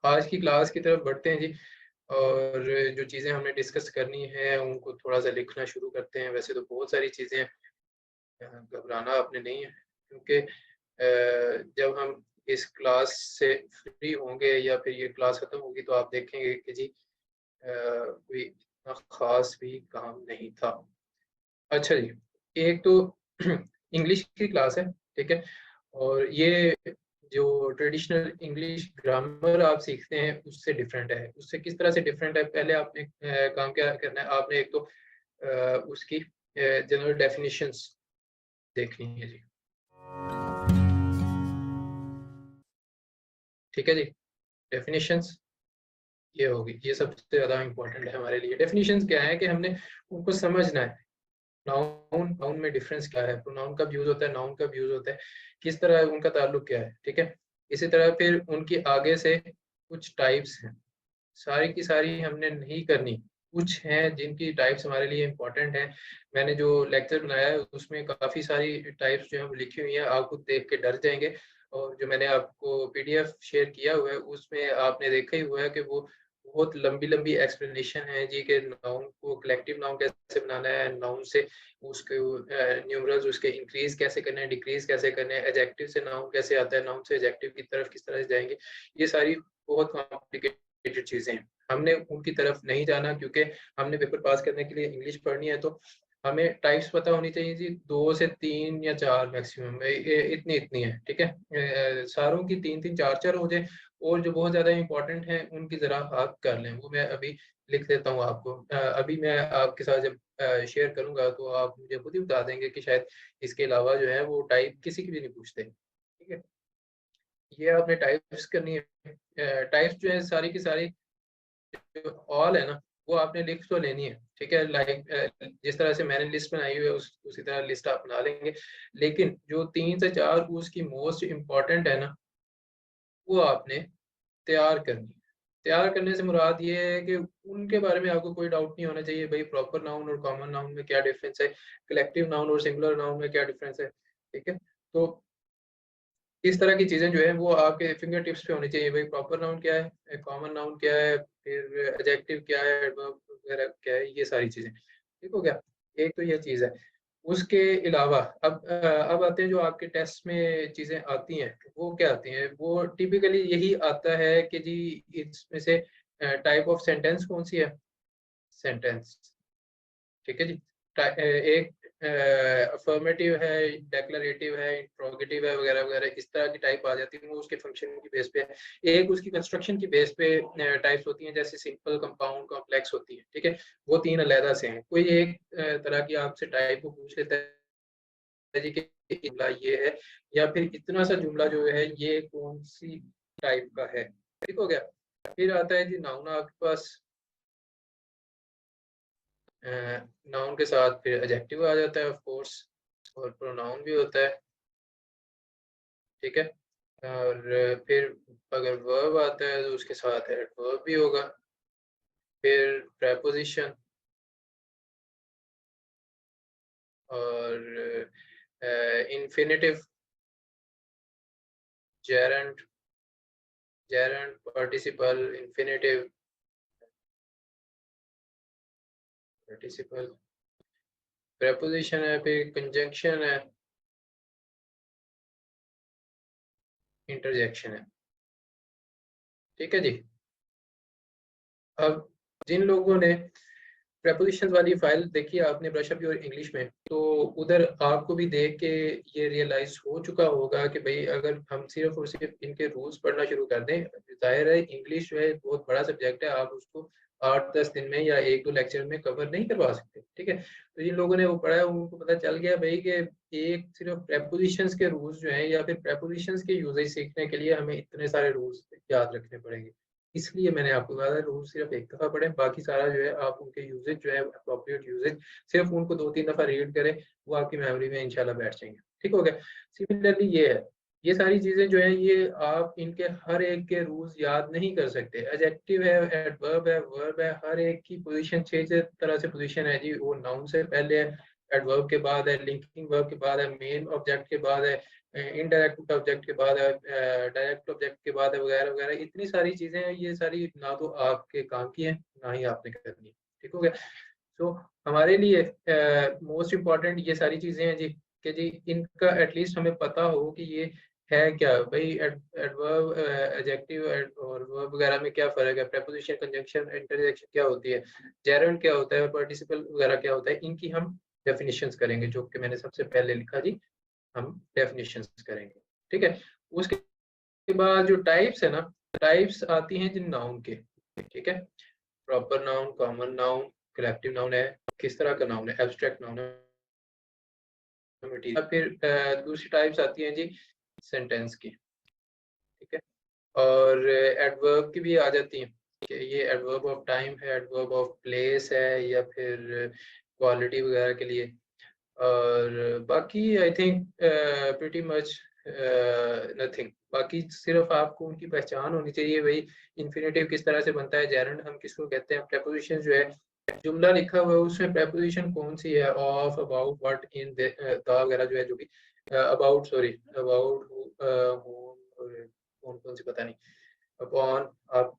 आज की क्लास की तरफ बढ़ते हैं जी। और जो चीज़ें हमने डिस्कस करनी है उनको थोड़ा सा लिखना शुरू करते हैं। वैसे तो बहुत सारी चीज़ें हैं, घबराना आपने नहीं है, क्योंकि जब हम इस क्लास से फ्री होंगे या फिर ये क्लास ख़त्म होगी तो आप देखेंगे कि जी कोई इतना ख़ास भी काम नहीं था। अच्छा जी, एक तो इंग्लिश की क्लास है, ठीक है? और ये जो ट्रेडिशनल इंग्लिश ग्रामर आप सीखते हैं उससे डिफरेंट है। उससे किस तरह से डिफरेंट है, पहले आपने काम क्या करना है, आपने एक तो उसकी जनरल डेफिनिशंस देखनी है जी। ठीक है जी, डेफिनिशंस ये होगी, ये सबसे ज़्यादा इम्पोर्टेंट है हमारे लिए। डेफिनिशंस क्या है कि हमने उनको समझना है। नाउन नाउन में डिफरेंस क्या है, प्रोनाउन कब यूज़ होता है, नाउन कब यूज़ होता है, किस तरह उनका ताल्लुक क्या है, ठीक है? इसी तरह फिर उनकी आगे से कुछ टाइप्स हैं, सारी की सारी हमने नहीं करनी। कुछ हैं जिनकी टाइप्स हमारे लिए इम्पोर्टेंट हैं। मैंने जो लेक्चर बनाया है उसमें काफ़ी सारी टाइप्स जो हैं वो लिखी हुई हैं, आप खुद देख के डर जाएँगे। और जो मैंने आपको पीडीएफ शेयर किया हुआ है उसमें आपने देखा ही हुआ है कि वो बहुत लंबी-लंबी एक्सप्लेनेशन है जी कि नाउन को कलेक्टिव नाउन कैसे बनाना है, नाउन से उसके न्यूमरल्स उसके इंक्रीज़ कैसे करने हैं, डिक्रीज़ कैसे करने हैं, एडजेक्टिव से नाउन कैसे आता है, नाउन से एडजेक्टिव की तरफ किस तरह से जाएँगे। ये सारी बहुत कॉम्प्लिकेटेड चीज़ें हैं। हमने उनकी तरफ नहीं जाना, क्योंकि हमने पेपर पास करने के लिए इंग्लिश पढ़नी है, तो हमें टाइप्स पता होनी चाहिए जी। 2 से 3 या 4 मैक्सिमम इतनी है, ठीक है? सारों की 3-3 4-4 हो जाए, और जो बहुत ज़्यादा इम्पोर्टेंट हैं उनकी ज़रा आप कर लें। वो मैं अभी लिख देता हूँ आपको। अभी मैं आपके साथ जब शेयर करूँगा तो आप मुझे खुद ही बता देंगे कि शायद इसके अलावा जो है वो टाइप किसी की भी नहीं पूछते। ठीक है? ये आपने टाइप्स करनी है। टाइप्स जो है सारी की सारी जो ऑल है ना, वो आपने लिख तो लेनी है, ठीक है? लाइक जिस तरह से मैंने लिस्ट बनाई हुई है उसी तरह लिस्ट आप बना लेंगे। लेकिन जो 3 से 4 उसकी मोस्ट इम्पोर्टेंट है ना, वो आपने तैयार करनी है। तैयार करने से मुराद ये है कि उनके बारे में आपको कोई डाउट नहीं होना चाहिए, भई प्रॉपर नाउन और कॉमन नाउन में क्या डिफरेंस है, कलेक्टिव नाउन और सिंगुलर नाउन में क्या डिफरेंस है, ठीक है? तो इस तरह की चीज़ें जो है वो आपके फिंगर टिप्स पे होनी चाहिए। भई प्रॉपर नाउन क्या है, कॉमन नाउन क्या है, फिर एडजेक्टिव क्या है, एडवर्ब वगैरह क्या है, ये सारी चीज़ें। ठीक हो गया? एक तो ये चीज़ है। उसके अलावा अब आते हैं जो आपके टेस्ट में चीज़ें आती हैं, वो क्या आती हैं? वो टिपिकली यही आता है कि जी इसमें से टाइप ऑफ सेंटेंस कौन-सी है? सेंटेंस। ठीक है जी। एक अफ़र्मेटिव है, डिक्लरेटिव है, इंट्रोगेटिव है वगैरह-वगैरह, इस तरह की टाइप आ जाती है, वो उसके फंक्शन की बेस पे है। एक उसकी कंस्ट्रक्शन की बेस पे टाइप्स होती हैं, जैसे सिंपल, कंपाउंड, कॉम्प्लेक्स होती हैं, ठीक है? वो 3 अलहदा से हैं। कोई एक तरह की आपसे टाइप को पूछ लेता है जी कि जुमला ये है, या फिर इतना सा जुमला जो है ये कौन-सी टाइप का है, ठीक हो गया? फिर आता है जी नाउन आपके पास। नाउन के साथ फिर एडजेक्टिव आ जाता है ऑफ कोर्स, और प्रोनाउन भी होता है, ठीक है? और फिर अगर वर्ब आता है तो उसके साथ एडवर्ब भी होगा, फिर प्रेपोज़िशन, और infinitive, gerund, gerund, participle, infinitive, participle, preposition है, फिर कंजंक्शन है, इंटरजेक्शन है, ठीक है जी? अब जिन लोगों ने प्रेपोजिशंस वाली फाइल देखी है आपने ब्रश अप योर इंग्लिश में, तो उधर आपको भी देख के ये रियलाइज़ हो चुका होगा कि भई अगर हम सिर्फ़ और सिर्फ़ इनके रूल्स पढ़ना शुरू कर दें, ज़ाहिर है इंग्लिश जो है बहुत बड़ा सब्जेक्ट है, आप उसको 8-10 दिन में या 1-2 लेक्चर में कवर नहीं करवा सकते, ठीक है? तो जिन लोगों ने वो पढ़ा है उनको पता चल गया भई कि एक सिर्फ़ प्रेपोजिशंस के रूल्स जो हैं या फिर प्रेपोजिशंस के यूसेज सीखने के लिए हमें इतने सारे रूल्स याद रखने पड़ेंगे। इसलिए मैंने आपको कहा था रूल सिर्फ एक दफ़ा पढ़ें, बाकी सारा जो है आप उनके यूसेज जो है एप्रोप्रिएट यूसेज सिर्फ उनको 2-3 दफ़ा रीड करें, वो आपकी मेमोरी में इंशाल्लाह बैठ जाएँगे। ठीक हो गया? सिमिलरली ये है, ये सारी चीज़ें जो हैं ये आप इनके हर एक के रूल्स याद नहीं कर सकते। एडजेक्टिव है, एडवर्ब है, वर्ब है, हर एक की पोज़ीशन 6 तरह से पोज़ीशन है जी, वो नाउन से पहले है, एडवर्ब के बाद है, लिंकिंग वर्ब के बाद है, मेन ऑब्जेक्ट के बाद है, इनडायरेक्ट ऑब्जेक्ट के बाद है, डायरेक्ट ऑब्जेक्ट के बाद है, वगैरह वगैरह, इतनी सारी चीजें हैं। ये सारी ना तो आपके काम की है, ना ही आपने करनी है। ठीक हो गया। तो हमारे लिए मोस्ट इम्पॉर्टेंट ये सारी चीजें हैं जी, कि जी इनका एटलीस्ट हमें पता हो कि ये है क्या भाई। एडवर्ब, एडजेक्टिव और वर्ब वगैरह में क्या फर्क है, प्रेपोजिशन, कंजंक्शन, इंटरजेक्शन क्या होती है, जेरेंड क्या होता है, पार्टिसिपल वगैरह क्या होता है, इनकी हम डेफिनेशंस करेंगे, जो कि मैंने सबसे पहले लिखा जी, हम डेफिनेशंस करेंगे। ठीक है। उसके बाद जो टाइप्स है ना, टाइप्स आती हैं जिन नाउन के। ठीक है। Proper noun, common noun, collective noun है, किस तरह का नाउन है, एब्स्ट्रैक्ट नाउन है, फिर दूसरी टाइप्स आती हैं जी सेंटेंस की। ठीक है। और एडवर्ब की भी आ जाती हैं कि ये एडवर्ब ऑफ टाइम है, एडवर्ब ऑफ प्लेस है, या फिर क्वालिटी वगैरह के लिए। और बाकी I think pretty much nothing. बाकी सिर्फ आपको उनकी पहचान होनी चाहिए भाई। इन्फिनेटिव किस तरह से बनता है, जेरेंड हम किसको कहते हैं, प्रेपोजिशन जो है, जुमला लिखा हुआ है उसमें प्रेपोजिशन कौन सी है, of, about, what, in, the वगैरह जो है, जो भी अबाउट, सॉरी अबाउट, कौन कौन सी पता नहीं, अपॉन, आप।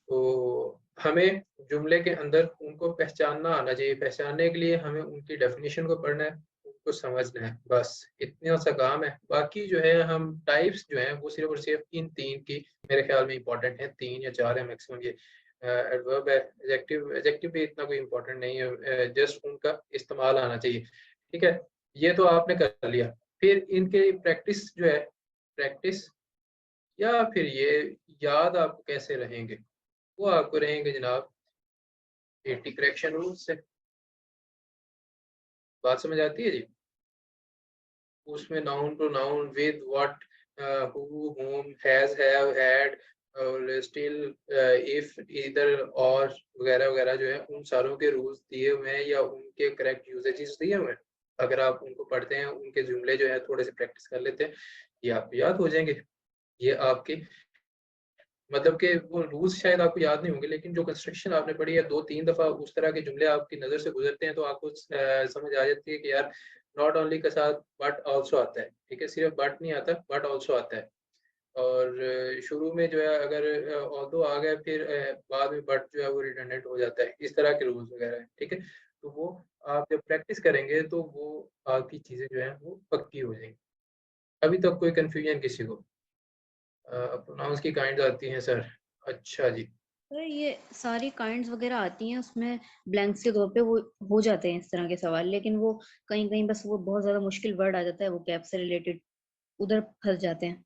तो हमें जुमले के अंदर उनको पहचानना आना चाहिए। पहचानने के लिए हमें उनकी डेफिनेशन को पढ़ना है, उनको समझना है, बस इतना सा काम है। बाकी जो है हम टाइप्स जो है वो सिर्फ और सिर्फ इन तीन की मेरे ख्याल में इंपॉर्टेंट है, 3 या 4 है मैक्सिमम। ये एडवर्ब है, एडजेक्टिव, एडजेक्टिव भी इतना कोई इंपॉर्टेंट नहीं है, जस्ट उनका इस्तेमाल आना चाहिए। ठीक है। ये तो आपने कर लिया। फिर इनके प्रैक्टिस जो है, प्रैक्टिस या फिर ये याद आपको कैसे रहेंगे, वो आपको रहेंगे जनाब 80 करेक्शन रूल से। बात समझ आती है जी। उसमें noun pronoun, with, what, who, whom, has, have, had, और स्टिल, इफ, इधर, और वगैरह वगैरह जो है, उन सारों के रूल्स दिए हुए हैं या उनके करेक्ट यूजेजेस दिए हुए हैं। अगर आप उनको पढ़ते हैं, उनके जुमले जो है थोड़े से प्रैक्टिस कर लेते हैं, ये आपको याद हो जाएंगे। ये आपके मतलब कि वो रूल्स शायद आपको याद नहीं होंगे, लेकिन जो कंस्ट्रक्शन आपने पढ़ी है 2-3 दफा, उस तरह के जुमले आपकी नज़र से गुजरते हैं, तो आपको समझ आ जाती है कि यार नॉट ओनली के साथ बट ऑल्सो आता है। ठीक है। सिर्फ बट नहीं आता, बट ऑल्सो आता है। और शुरू में जो है अगर ऑल्दो आ गया, फिर बाद में बट जो है वो रिडंडेंट हो जाता है। इस तरह के रूल्स वगैरह है। ठीक है। तो वो आप जब प्रैक्टिस करेंगे तो वो आपकी चीज़ें जो है वो पक्की हो जाएंगी। अभी तक कोई कंफ्यूजन किसी को? प्रोनाउंस की काइंड आती हैं सर। अच्छा जी। तो ये सारी काइंड्स वगैरह आती हैं, उसमें ब्लैंक्स के तौर पे वो हो जाते हैं इस तरह के सवाल, लेकिन वो कहीं कहीं बस वो बहुत ज्यादा मुश्किल वर्ड आ जाता है, वो कैप से रिलेटेड, उधर फंस जाते हैं।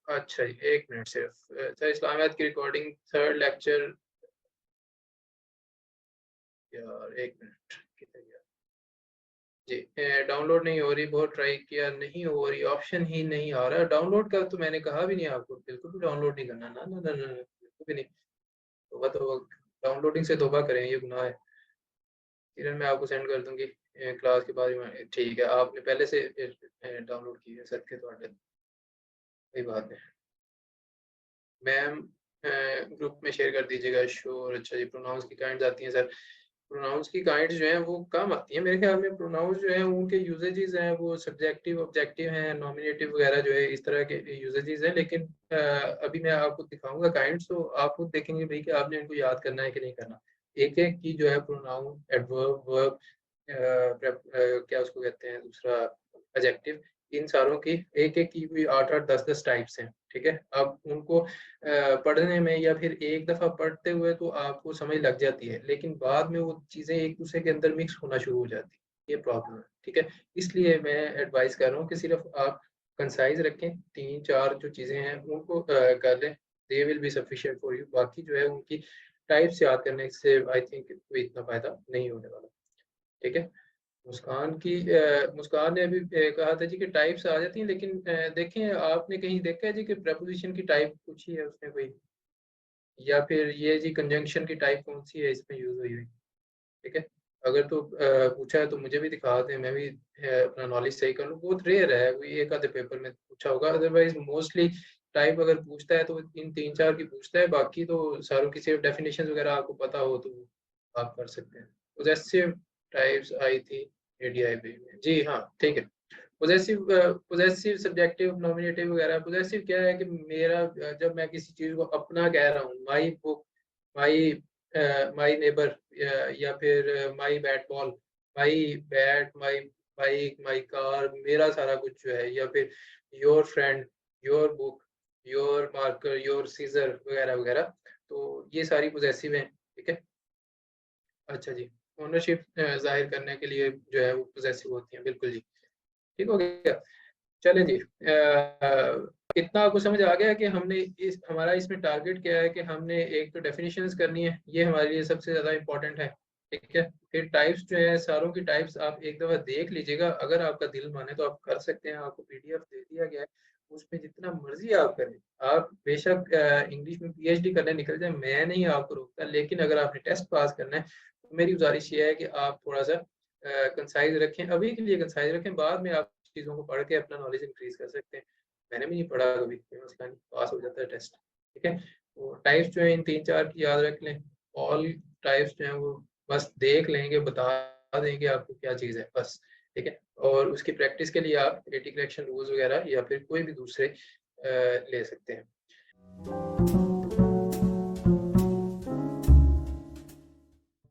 अच्छा जी, 1 मिनट सिर्फ। सर इस्लामियात की रिकॉर्डिंग, थर्ड लेक्चर। यार 1 मिनट, किधर गया जी? डाउनलोड नहीं हो रही, बहुत ट्राई किया, नहीं हो रही, ऑप्शन ही नहीं आ रहा डाउनलोड का। तो मैंने कहा भी नहीं आपको, बिल्कुल भी डाउनलोड नहीं करना, ना ना ना ना, बिल्कुल भी नहीं। तौबा तो, डाउनलोडिंग से तौबा करें, ये गुनाह है। किरण मैं आपको सेंड कर दूंगी क्लास के बाद में। ठीक है, आपने पहले से डाउनलोड की है, सर के तो कोई बात नहीं। मैम ग्रुप में शेयर कर दीजिएगा, श्योर। अच्छा जी, प्रोनाउंस की काइंड्स आती हैं सर। प्रोनाउंस की काइंड्स जो हैं वो कम आती हैं मेरे ख्याल में। प्रोनाउंस जो हैं उनके यूजेजेस हैं वो सब्जेक्टिव, ऑब्जेक्टिव हैं, नॉमिनेटिव वगैरह जो है, इस तरह के यूजेजेस हैं। लेकिन अभी मैं आपको दिखाऊंगा काइंड्स, तो आप खुद देखेंगे भाई कि आपने इनको याद करना है कि नहीं करना। एक एक की जो है प्रोनाउन, एडवर्ब, वर्ब, क्या उसको कहते हैं दूसरा, एडजेक्टिव, इन सारों की एक एक की भी 8-8, 10-10 टाइप्स हैं। ठीक है। अब उनको पढ़ने में या फिर एक दफ़ा पढ़ते हुए तो आपको समझ लग जाती है, लेकिन बाद में वो चीज़ें एक दूसरे के अंदर मिक्स होना शुरू हो जाती है। ये प्रॉब्लम है। ठीक है। इसलिए मैं एडवाइस कर रहा हूँ कि सिर्फ आप कंसाइज रखें, 3-4 जो चीज़ें हैं उनको कर लें, they will be sufficient for you. बाकी जो है उनकी टाइप्स याद करने से आई थिंक कोई इतना फ़ायदा नहीं होने वाला। ठीक है। मुस्कान ने अभी कहा था जी कि टाइप्स आ जाती हैं, लेकिन देखें, आपने कहीं देखा है जी कि प्रपोजिशन की टाइप पूछी है उसने कोई, या फिर ये जी कंजंक्शन की टाइप कौन सी है इसमें यूज हुई हुई? ठीक है। अगर तो पूछा है तो मुझे भी दिखा दें, मैं भी अपना नॉलेज सही कर लूँ। बहुत रेयर है, कोई एक आधे पेपर में पूछा होगा, अदरवाइज मोस्टली टाइप अगर पूछता है तो इन 3-4 की पूछता है। बाकी तो सारों की सिर्फ डेफिनेशन वगैरह आपको पता हो तो आप कर सकते हैं। पोजेसिव टाइप्स आई थी एडीआईबी में जी, हाँ ठीक है। पोजेसिव सब्जेक्टिव नॉमिनेटिव वगैरह। पोजेसिव क्या है कि मेरा जब मैं किसी चीज को अपना कह रहा हूँ, my book, my my neighbour, या फिर my bat ball, my bat, my bike, my car, मेरा सारा कुछ जो है, या फिर your friend, your book, your marker, your scissor वगैरह वगैरह। तो ये सारी पोजेसिव हैं, ठीक है। अच्छा जी, ओनरशिप जाहिर करने के लिए जो है वो पोजेसिव होती हैं, बिल्कुल जी, ठीक हो गया। चलें जी, इतना आपको समझ आ गया कि हमने हमारा इसमें टारगेट क्या है कि हमने एक तो डेफिनेशंस करनी है, ये हमारे लिए सबसे ज़्यादा इम्पोर्टेंट है, ठीक है। फिर टाइप्स जो है, सारों की टाइप्स आप एक दफ़ा देख लीजिएगा, अगर आपका दिल माने तो आप कर सकते हैं। आपको पीडीएफ दे दिया गया है, उसमें जितना मर्जी आप करें। आप बेशक इंग्लिश में पीएचडी करने निकल जाए, मैं नहीं आपको रोकता, लेकिन अगर आपने टेस्ट पास करना है तो मेरी गुजारिश ये है कि आप थोड़ा सा कंसाइज रखें, अभी के लिए कंसाइज रखें, बाद में आप चीज़ों को पढ़ के अपना नॉलेज इंक्रीज कर सकते हैं। मैंने भी नहीं पढ़ा कभी, कोई मसला नहीं, पास हो जाता है टेस्ट, ठीक है। तो टाइप्स जो है इन 3-4 की याद रख लें। ऑल टाइप्स जो हैं वो बस देख लेंगे, बता देंगे आपको क्या चीज़ है बस, ठीक है। और उसकी प्रैक्टिस के लिए आप एटी करेक्शन रूल्स वगैरह या फिर कोई भी दूसरे ले सकते हैं।